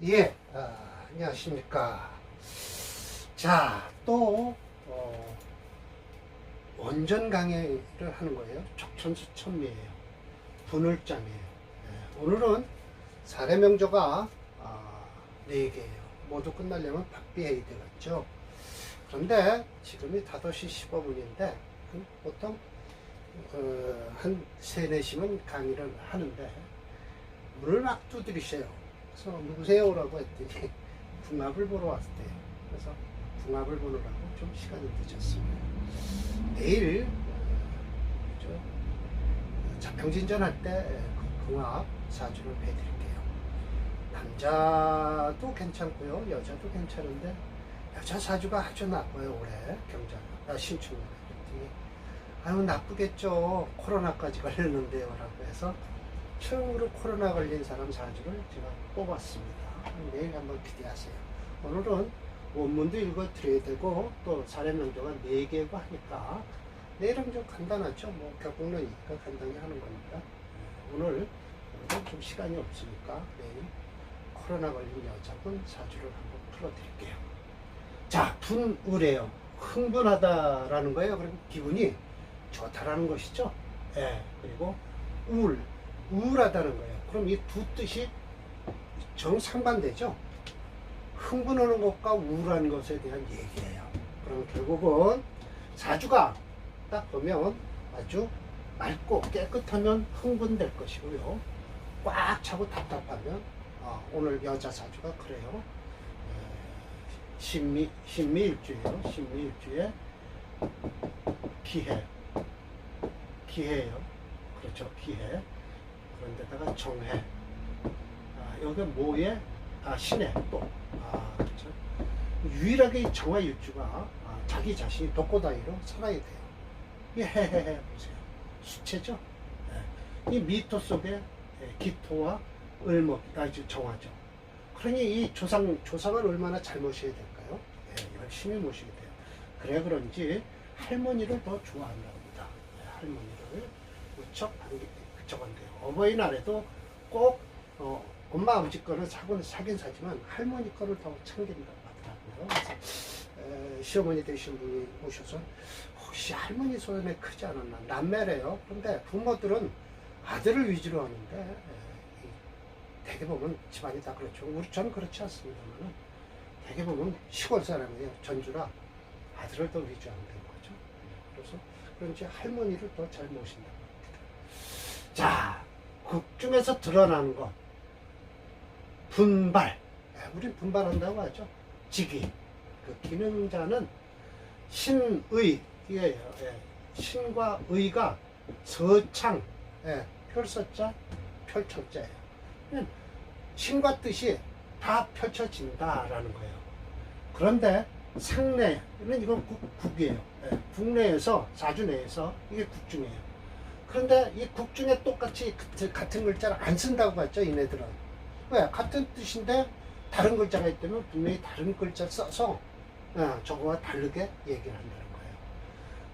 예, 안녕하십니까. 자, 또, 원전 강의를 하는 거예요. 족천수천미예요. 분을장이에요. 오늘은 사례명조가 4개예요. 모두 끝나려면 박비해야 되겠죠. 그런데 지금이 5시 15분인데, 보통, 한 3, 4시면 강의를 하는데, 문을 막 두드리세요. 그래서 누구세요? 라고 했더니 궁합을 보러 왔대요. 그래서 궁합을 보느라고 좀 시간이 늦었습니다. 내일 자평진전할 때 그 궁합 사주를 해드릴게요. 남자도 괜찮고요, 여자도 괜찮은데 여자 사주가 아주 나빠요. 올해 경자가 신축년 했더니 아유 나쁘겠죠. 코로나까지 걸렸는데요. 라고 해서 처음으로 코로나 걸린 사람 사주를 제가 뽑았습니다. 내일 한번 기대하세요. 오늘은 원문도 읽어드려야 되고 또 사례명조가 4개고 하니까 내일은 좀 간단하죠. 뭐 격국론이니까 간단히 하는 거니까 오늘 좀 시간이 없으니까 내일 코로나 걸린 여자분 사주를 한번 풀어드릴게요. 자, 분울이에요. 흥분하다라는 거예요. 그리고 기분이 좋다라는 것이죠. 그리고 우울하다는 거예요. 그럼 이 두 뜻이 정상반대죠. 흥분하는 것과 우울한 것에 대한 얘기예요. 그럼 결국은 사주가 딱 보면 아주 맑고 깨끗하면 흥분될 것이고요. 꽉 차고 답답하면 오늘 여자 사주가 그래요. 신미일주예요. 신미일주에 기해예요. 그렇죠. 기해. 그런데다가 정해. 여기 모에 신해 또. 그렇죠. 유일하게 이 정화일주가 자기 자신이 독고다이로 살아야 돼요. 이 해해해 보세요. 수채죠. 이 미토 속에 기토와 을목 아주 정화죠. 그러니 이 조상을 얼마나 잘 모셔야 될까요? 열심히 모시게 돼요. 그래 그런지 할머니를 더 좋아한다고 합니다. 할머니를 무척 저건데요. 어버이날에도 꼭 엄마 아버지 거는 사긴 사지만 할머니 거를 더 챙긴다고 하더라고요. 그래서 시어머니 되신 분이 오셔서 혹시 할머니 소원이 크지 않았나 남매래요. 그런데 부모들은 아들을 위주로 하는데 대개 보면 집안이 다 그렇죠. 저는 그렇지 않습니다만 대개 보면 시골 사람이에요. 전주라 아들을 더 위주하는 거죠. 그래서 그런지 할머니를 더 잘 모신다고 합니다. 자, 극 중에서 드러나는 것 분발. 우린 분발한다고 하죠. 직위. 그 기능자는 신의예요. 신과 의가 서창. 펼서자, 펼쳐자예요. 신과 뜻이 다 펼쳐진다라는 거예요. 그런데 상내는 이건 국이에요. 국내에서 사주 내에서 이게 국중이에요. 그런데 이 국중에 똑같이 같은 글자를 안 쓴다고 했죠. 이네들은. 왜? 같은 뜻인데 다른 글자가 있다면 분명히 다른 글자를 써서 저거와 다르게 얘기를 한다는 거예요.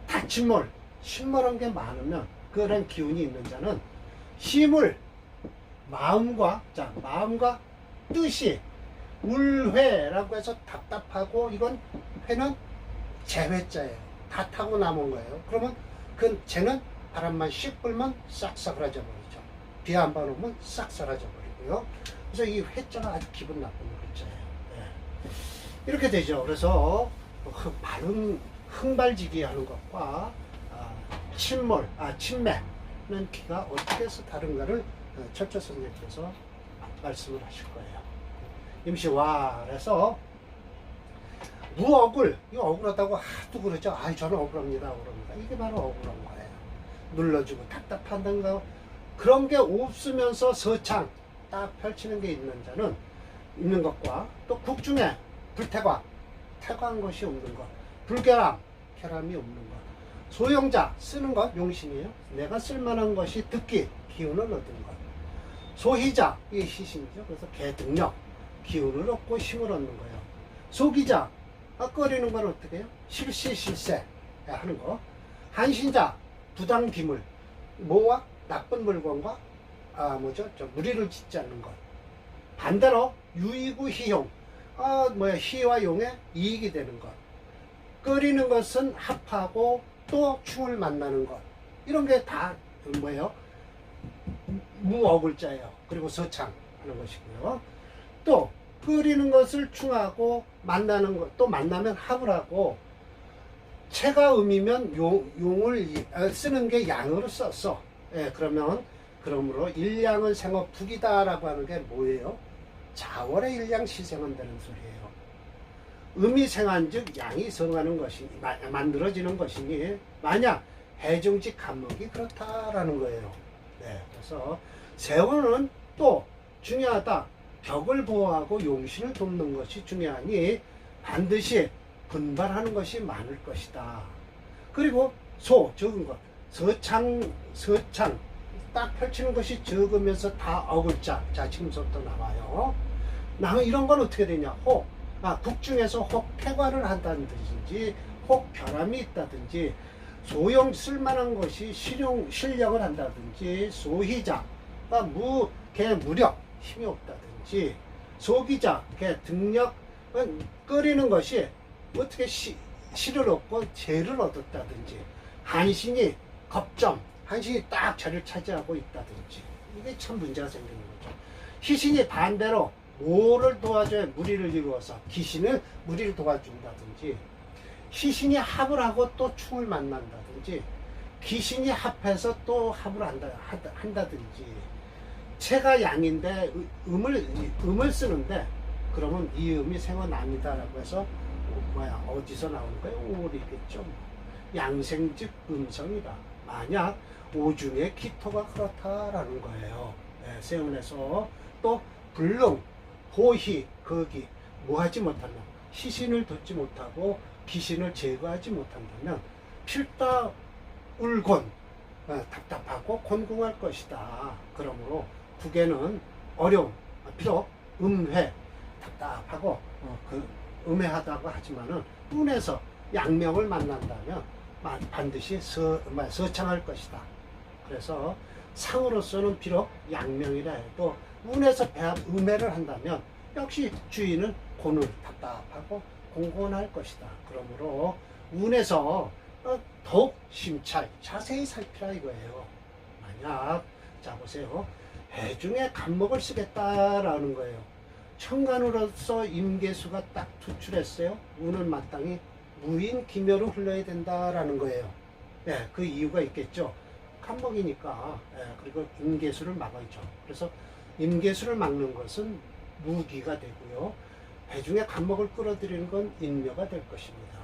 다침몰, 신몰한 게 많으면 그런 기운이 있는 자는 힘을 마음과 뜻이 울회라고 해서 답답하고 이건 회는 재회자예요. 다 타고 남은 거예요. 그러면 그 재는 바람만 씩 불면 싹 사라져 버리죠. 비 한 번 오면 싹 사라져 버리고요. 그래서 이 회자가 아주 기분 나쁜 글자예요. 이렇게 되죠. 그래서 흥발지기 하는 것과 침매는 기가 어떻게 해서 다른가를 철저 선생님께서 말씀을 하실 거예요. 임시와래서 무억울, 이 억울하다고 하도 그러죠. 저는 억울합니다. 이게 바로 억울한 거예요. 눌러주고 답답한가 그런 게 없으면서 서창 딱 펼치는 게 있는 것과 또 국중에 태과한 것이 없는 것, 불결함, 결함이 없는 것, 소용자 쓰는 것 용신이에요. 내가 쓸만한 것이 듣기 기운을 얻은 것, 소희자 이게 희신이죠. 그래서 개등력 기운을 얻고 힘을 얻는 거예요. 소기자 꺼리는 건 어떻게 해요? 실세 하는 거. 한신자 부당기물 뭐와 나쁜 물건과 무리를 짓지 않는 것. 반대로 유이구 희용. 희와 용의 이익이 되는 것. 끓이는 것은 합하고 또 충을 만나는 것. 이런 게 다 뭐예요? 무어글자예요. 그리고 서창 하는 것이고요. 또 끓이는 것을 충하고 만나는 것, 또 만나면 합을 하고, 체가 음이면 용을 쓰는 게 양으로 썼어. 예, 그러므로 일양은 생업 북이다라고 하는 게 뭐예요? 자월의 일양 시생한다는 소리예요. 음이 생한즉 양이 성하는 것이니, 만들어지는 것이니, 만약 해중지 간목이 그렇다라는 거예요. 네, 그래서 세원은 또 중요하다. 벽을 보호하고 용신을 돕는 것이 중요하니 반드시 분발하는 것이 많을 것이다. 그리고 적은 것. 서창 딱 펼치는 것이 적으면서 다 어글자. 자, 지금부터 나와요. 이런 건 어떻게 되냐? 국중에서 혹태관을 한다든지 혹결함이 있다든지, 소용 쓸만한 것이 실력을 한다든지, 소희자가 무력 힘이 없다든지, 소기자 등력은 끓이는 것이 어떻게 실을 얻고 재를 얻었다든지, 한신이 한신이 딱 자리를 차지하고 있다든지, 이게 참 문제가 생기는 거죠. 희신이 반대로 뭐를 도와줘야 무리를 이루어서 기신을 무리를 도와준다든지, 희신이 합을 하고 또 충을 만난다든지, 기신이 합해서 또 합을 한다든지, 체가 양인데 음을 쓰는데, 그러면 이 음이 생어남이다라고 해서 어디서 나오는 거예요? 오리겠죠. 양생즉 음성이다. 만약 오중의 기토가 그렇다라는 거예요. 네, 세운에서 또 불능, 호희, 거기 뭐하지 못하면, 희신을 돋지 못하고 기신을 제거하지 못한다면 필다 울곤, 답답하고 곤궁할 것이다. 그러므로 국에는 어려움, 비록 음회, 답답하고 음해하다고 하지만은 운에서 양명을 만난다면 반드시 서창할 것이다. 그래서 상으로서는 비록 양명이라 해도 운에서 음해를 한다면 역시 주인은 곤을 답답하고 공곤할 것이다. 그러므로 운에서 더욱 자세히 살피라 이거예요. 만약 자 보세요. 해중에 간목을 쓰겠다라는 거예요. 천간으로서 임계수가 딱 투출했어요. 운은 마땅히 무인 기묘로 흘러야 된다라는 거예요. 네, 그 이유가 있겠죠. 간목이니까. 네, 그리고 임계수를 막아야죠. 그래서 임계수를 막는 것은 무기가 되고요. 해중에 간목을 끌어들이는 건 인묘가 될 것입니다.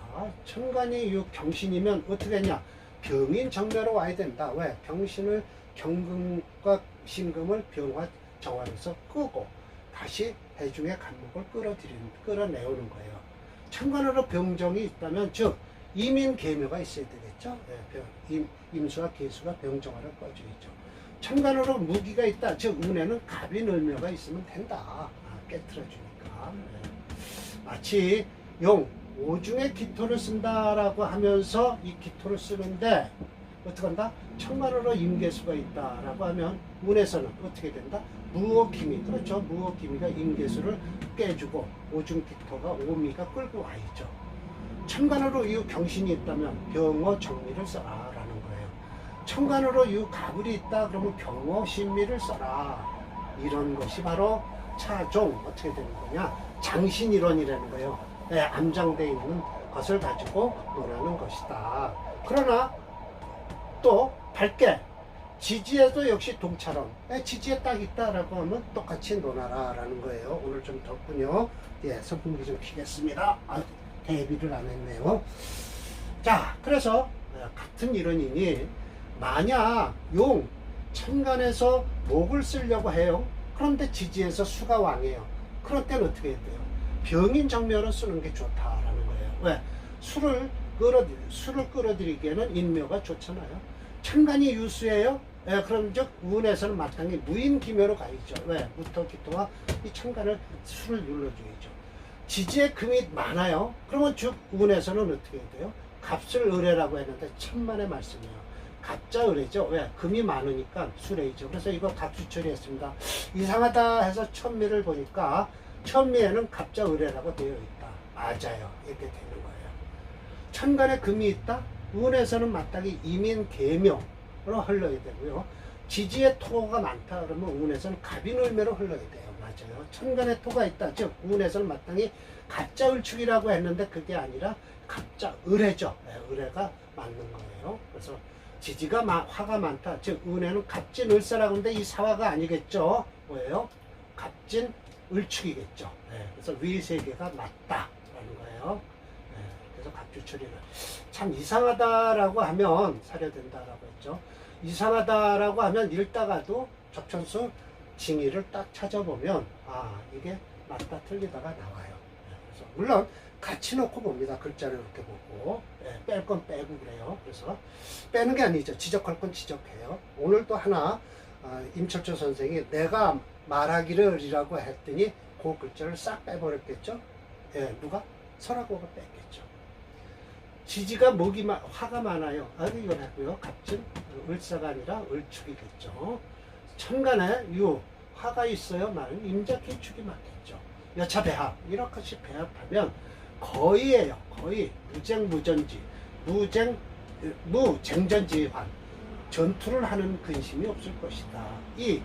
천간이 경신이면 어떻게 하냐? 병인 정묘로 와야 된다. 왜? 병신을 경금과 신금을 병화 정화해서 끄고 다시 해중의 간목을 끌어내오는 거예요. 천간으로 병정이 있다면 즉 이민계묘가 있어야 되겠죠. 네, 임수와 계수가 병정화를 꺼줘야죠. 천간으로 무기가 있다. 즉 운에는 갑인을묘가 있으면 된다. 깨트려주니까. 네. 마치 오중에 기토를 쓴다라고 하면서 이 기토를 쓰는데 어떻게 한다? 천간으로 임계수가 있다라고 하면 운에서는 어떻게 된다? 무어기미, 그렇죠. 무어기미가 임계수를 깨주고 오중 기토가 오미가 끌고 와 있죠. 천간으로 이 경신이 있다면 병어 정미를 써라라는 거예요. 천간으로 이 가불이 있다 그러면 병어 신미를 써라. 이런 것이 바로 차종 어떻게 되는 거냐? 장신이론이라는 거예요. 네, 암장되어 있는 것을 가지고 논하는 것이다. 그러나 또 밝게 지지에도 역시 동차론, 지지에 딱 있다라고 하면 똑같이 논하라라는 거예요. 오늘 좀 덥군요. 예, 선풍기 좀 켜겠습니다. 대비를 안 했네요. 자, 그래서 같은 이론이니 만약 천간에서 목을 쓰려고 해요. 그런데 지지에서 수가 왕이에요. 그럴 때는 어떻게 해야 돼요? 병인 정묘로 쓰는 게 좋다라는 거예요. 왜? 술을 끌어들이기에는 인묘가 좋잖아요. 천간이 유수예요. 예, 그럼 즉 운에서는 마땅히 무인기묘로 가야죠. 왜? 무토 기토와 이 천간을 술을 눌러줘야죠. 지지에 금이 많아요. 그러면 즉 운에서는 어떻게 해야 돼요? 갑술 의뢰라고 했는데 천만의 말씀이에요. 갑자 의뢰죠. 왜? 금이 많으니까 술해이죠. 그래서 이거 갑수 처리했습니다. 이상하다 해서 천미를 보니까 천미에는 갑자 을해라고 되어 있다. 맞아요. 이렇게 되는 거예요. 천간에 금이 있다. 운에서는 마땅히 임인 계묘로 흘러야 되고요. 지지에 토가 많다 그러면 운에서는 갑인을매로 흘러야 돼요. 맞아요. 천간에 토가 있다. 즉 운에서는 마땅히 갑자을축이라고 했는데 그게 아니라 갑자을해죠. 네, 을해가 맞는 거예요. 그래서 지지가 화가 많다. 즉 운에는 갑진을사라고 하는데 이 사화가 아니겠죠. 뭐예요? 갑진을축이겠죠. 네, 그래서 위 세 개가 맞다라는 거예요. 네, 그래서 갑주처리는 참 이상하다라고 하면 사려된다라고 했죠. 이상하다라고 하면 읽다가도 접천수 징의를 딱 찾아보면 이게 맞다 틀리다가 나와요. 그래서 물론 같이 놓고 봅니다. 글자를 이렇게 보고 뺄 건 빼고 그래요. 그래서 빼는 게 아니죠. 지적할 건 지적해요. 오늘 또 하나 임철조 선생이 내가 말하기를이라고 했더니 그 글자를 싹 빼버렸겠죠. 누가? 설하고가 뺐겠죠. 지지가 화가 많아요. 이건 했고요. 갑진 을사가 아니라 을축이겠죠. 천간에 화가 있어요. 말은 임자기축이 맞겠죠. 여차배합 이렇게 배합하면 거의예요. 거의 무쟁무전지 무쟁전지환 전투를 하는 근심이 없을 것이다. 이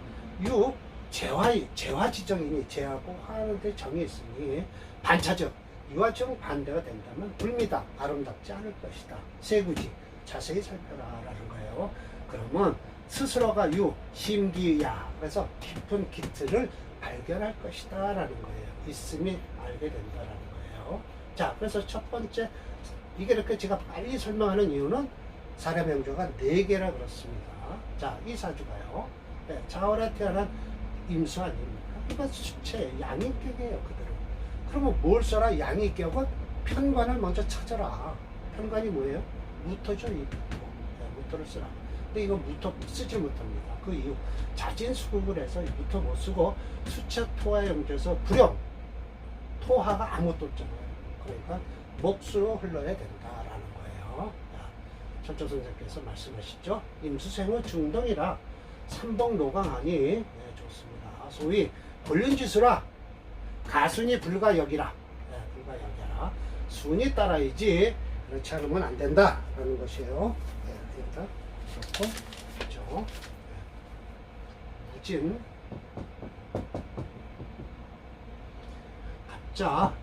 재화지정이니 재하고 화하는데 정이 있으니 반차적 이와 정 반대가 된다면 불미다 아름답지 않을 것이다. 세구지 자세히 살펴라 라는 거예요. 그러면 스스로가 심기야 그래서 깊은 기틀을 발견할 것이다 라는 거예요. 있음이 알게 된다라는 거예요. 자, 그래서 첫 번째 이게 이렇게 제가 빨리 설명하는 이유는 사례명조가 4개라 그렇습니다. 자, 이 사주가요. 자월에 태어난 임수 아닙니까? 이건 수체 양인격이에요. 그대로. 그러면 뭘 써라? 양인격은 편관을 먼저 찾아라. 편관이 뭐예요? 무토죠. 이 무토를 쓰라. 근데 이거 무토 쓰지 못합니다. 그 이유 자진수국을 해서 무토 못 쓰고 수체 토화 영조에서 불용 토화가 아무것도 없잖아요. 그러니까 목수로 흘러야 된다라는 거예요. 철조 선생께서 말씀하시죠. 임수생의 중동이라 삼복노강하니 좋습니다. 소위 권륜지수라 가순이 불가역이라 불가역이라 순이 따라야지 그렇지 않으면 안 된다라는 것이에요. 일단 그렇고 그렇죠. 무진 갑자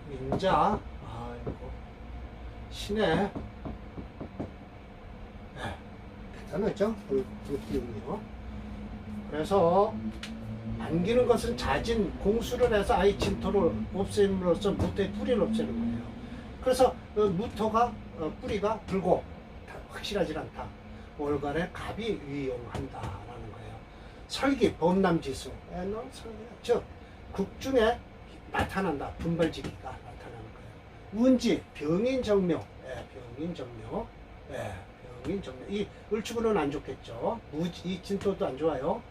민자 신의 대단하죠? 불기운이요. 그래서 안기는 것은 자진 공수를 해서 아예 진토를 없앰으로써 무토의 뿌리를 없애는 거예요. 그래서 무토가 뿌리가 불고 확실하지 않다. 월간에 갑이 위용한다라는 거예요. 설기 범람지수 즉 극중에 나타난다. 분발지기가 나타나는 거예요. 운지 병인정묘 병인정묘 병인정묘 이 을축으로는 안 좋겠죠. 이 진토도 안 좋아요.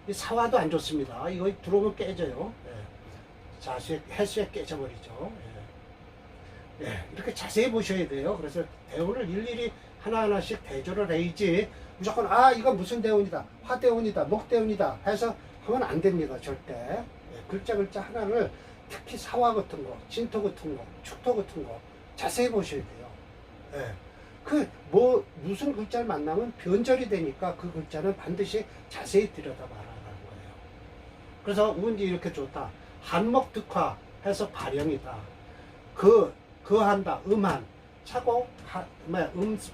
이 사화도 안 좋습니다. 이거 들어오면 깨져요. 자수에 해수에 깨져버리죠. 이렇게 자세히 보셔야 돼요. 그래서 대운을 일일이 하나하나씩 대조를 해야지 무조건 이거 무슨 대운이다 화대운이다 목대운이다 해서 하면 안 됩니다. 절대. 글자 하나를 특히 사화 같은 거 진토 같은 거 축토 같은 거 자세히 보셔야 돼요. 무슨 글자를 만나면 변절이 되니까 그 글자는 반드시 자세히 들여다봐라라는 거예요. 그래서 운이 이렇게 좋다. 한목 득화 해서 발영이다. 한다. 음한 차고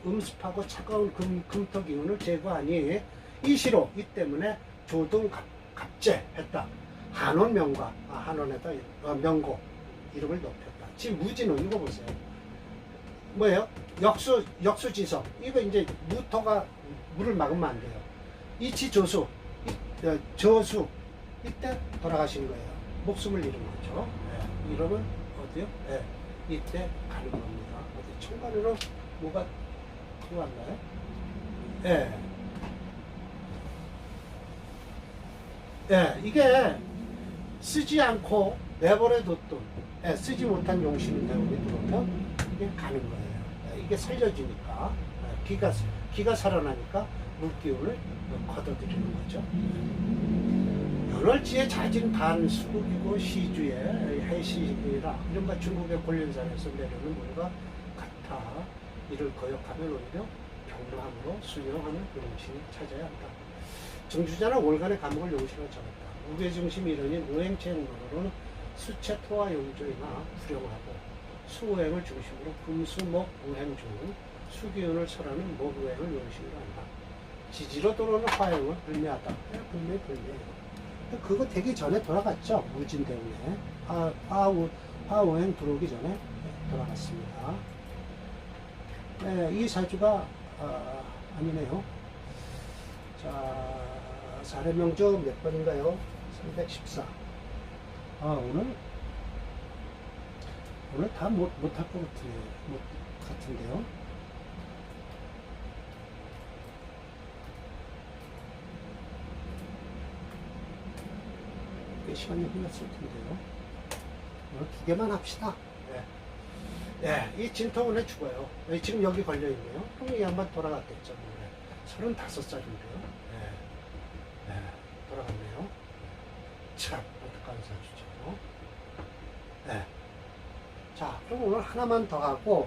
음습하고 차가운 금토 기운을 제거하니 이시로 이 때문에 조등 갑제했다. 한원 명과 한원에다 명고 이름을 높였다. 지금 무지는 이거 보세요. 뭐예요? 역수지성 이거 이제 무토가 물을 막으면 안 돼요. 이치조수 저수 이때 돌아가신 거예요. 목숨을 잃은 거죠. 이러면 어디요? 이때 가는 겁니다. 어디 천간으로 뭐가 들어왔나요? 이게 쓰지 않고 내버려 뒀던 쓰지 못한 용신의 대운이 들어오면 이게 가는 거예요. 이게 살려지니까 기가 살아나니까 물기운을 걷어들이는 거죠. 건월지의 자진 반수국이고 시주의 해시라 이른바 중국의 권련산에서 내려오는 물과 같아 이를 거역하면 오히려 경로함으로 순영하는 용신이 찾아야 한다. 정주자는 월간의 감목을 용신으로 잡았다. 우괴중심 이론인 우행체행론으로는 수체 토화 용조이나 불용하고 수오행을 중심으로 금수목 우행 중 수기운을 설하는 목우행을 용신으로 한다. 지지로 들어오는 화행은 불매하다. 불매해요. 그거 되기 전에 돌아갔죠. 무진대운에 화오행 들어오기 전에 돌아갔습니다. 네, 이 사주가 아니네요. 자, 사례명조 몇 번인가요? 314. 오늘 다 못할 것 같은데요. 꽤 시간이 흘렀을 텐데요. 오늘 2개만 합시다. 네, 이 진토운에 죽어요. 지금 여기 걸려있네요. 이 양반 돌아갔겠죠. 35살인데요. 돌아갔네요. 참, 안타까운 사주죠. 네. 자, 그럼 오늘 하나만 더 하고,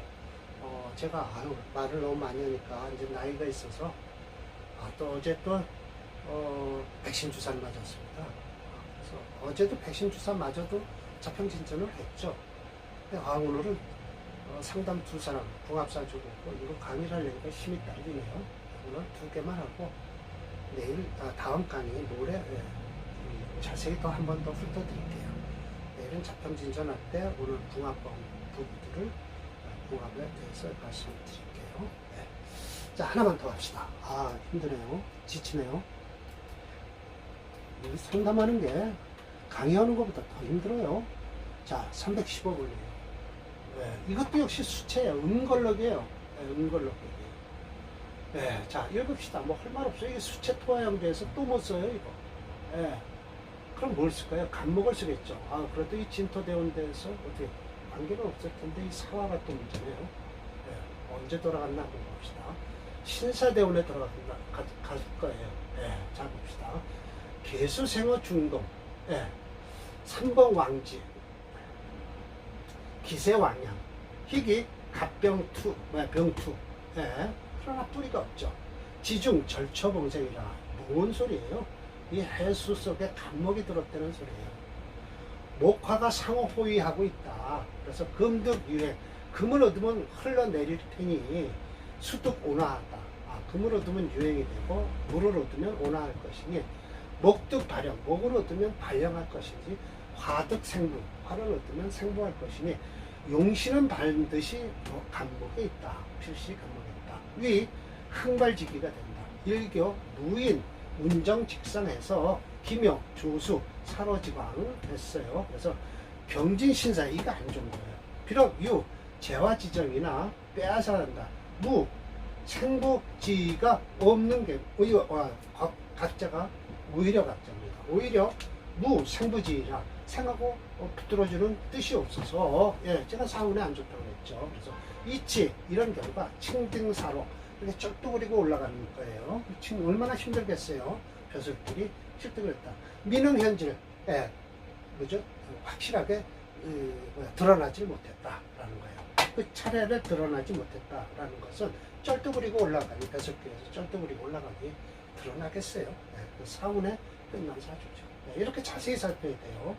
제가, 말을 너무 많이 하니까, 이제 나이가 있어서, 또 어제 또, 백신 주사를 맞았습니다. 그래서 어제도 백신 주사 맞아도 자평진전을 했죠. 근데 오늘은 상담 2사람, 궁합사주고 있고, 이거 강의를 하려니까 힘이 딸리네요. 오늘 2개만 하고, 내일, 다음 강의, 모레, 자세히 또 한 번 더 훑어드릴게요. 내일은 자평진전할 때 오늘 궁합법 부분들을 궁합에 대해서 말씀을 드릴게요. 네. 자, 하나만 더 합시다. 힘드네요. 지치네요. 상담하는 게 강의하는 것보다 더 힘들어요. 자, 315분이에요. 이것도 역시 수체예요. 음걸럭이에요. 음걸럭이에요. 자, 읽읍시다. 뭐 할 말 없어요. 이게 수체 토화형제에서 또 못 써요, 이거. 그럼 뭘 쓸까요? 간목을 쓰겠죠. 그래도 이 진토대운대에서 어떻게 관계는 없을 텐데 이 사화가 또 문제네요. 언제 돌아갔나 한번 봅시다. 신사대운에 갈 거예요. 자, 봅시다. 개수생어 중동, 3번 왕지, 기세왕양, 희귀 갑병투, 병투, 그러나 뿌리가 없죠. 지중 절처봉생이라 뭔 소리예요? 이 해수 속에 간목이 들었다는 소리예요. 목화가 상호 호위하고 있다. 그래서 금득 유행, 금을 얻으면 흘러내릴 테니 수득 온화하다. 금을 얻으면 유행이 되고 물을 얻으면 온화할 것이니 목득 발령, 목을 얻으면 발령할 것이지 화득 생부, 화를 얻으면 생부할 것이니 용신은 반드시 간목에 있다. 필시 간목에 있다. 위 흥발지기가 된다. 일교 무인 운정직상해서 기묘 조수 사로지광 했어요. 그래서 병진신사 이거 안 좋은 거예요. 비록 유 재화지정이나 빼앗아 한다. 무 생부지가 없는 게 각자가 오히려 각자입니다. 오히려 무 생부지라 생하고 붙들어주는 뜻이 없어서 제가 사운에 안 좋다고 했죠. 그래서 이치 이런 결과 칭등사로 이렇게 쩔뚝거리고 올라가는 거예요. 지금 얼마나 힘들겠어요. 벼슬들이 실득을 했다. 미능현질, 뭐죠? 확실하게 드러나지 못했다라는 거예요. 그 차례를 드러나지 못했다라는 것은 쩔뚝거리고 올라가니 벼슬길에서 쩔뚝거리고 올라가니 드러나겠어요. 그 사운에 끝난 사주죠. 이렇게 자세히 살펴야 돼요.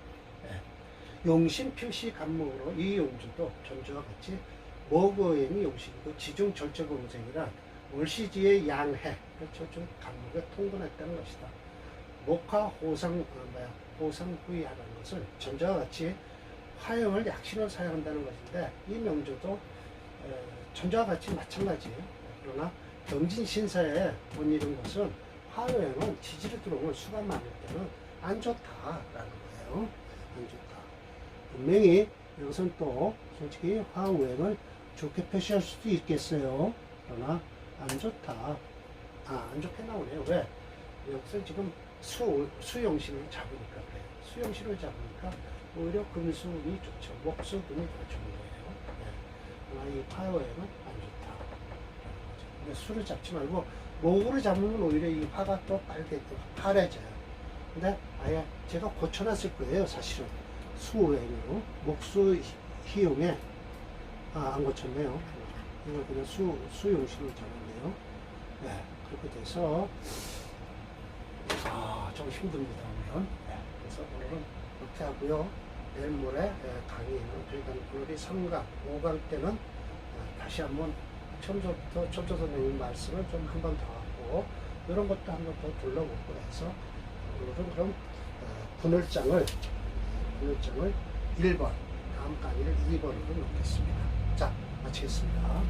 용신 필시 간목으로 이 용주도 전주와 같이 목어행이 용신이고 지중 절처공생이라 월시지의 양해, 그렇죠. 좀 간목에 통근했다는 것이다. 목화 호상후이하는 것은 전자와 같이 화형을 약신으로 사용한다는 것인데 이 명조도 전자와 같이 마찬가지예요. 그러나 병진신사에 못 이룬 것은 화형은 지지로 들어오면 수가 많을 때는 안 좋다라는 거예요. 안 좋다. 분명히 이것은 또 솔직히 화우행을 좋게 표시할 수도 있겠어요. 그러나 안 좋다. 안 좋게 나오네요. 왜? 여기서 지금 수용신을 잡으니까 그래요. 수용신을 잡으니까 오히려 금수운이 좋죠. 목수운이 더 좋은 거예요. 그러나 이 화우행은 안 좋다. 근데 수를 잡지 말고 목으로 잡으면 오히려 이 화가 또 파래져요. 근데 아예 제가 고쳐놨을 거예요, 사실은. 수행으로. 목수 희용에, 안 고쳤네요. 이걸 그냥 수용식으로 잡았네요. 네, 그렇게 돼서, 좀 힘듭니다, 오늘은. 네, 그래서 오늘은 이렇게 하고요. 내일 모레 강의는, 그러니까 오늘이 3강, 5강 때는 다시 한번 처음부터 첨조 선생님 말씀을 좀 한 번 더 하고, 이런 것도 한 번 더 둘러보고 해서, 오늘은 그럼 분열장을 1번, 다음 강의를 2번으로 놓겠습니다. 자, 마치겠습니다.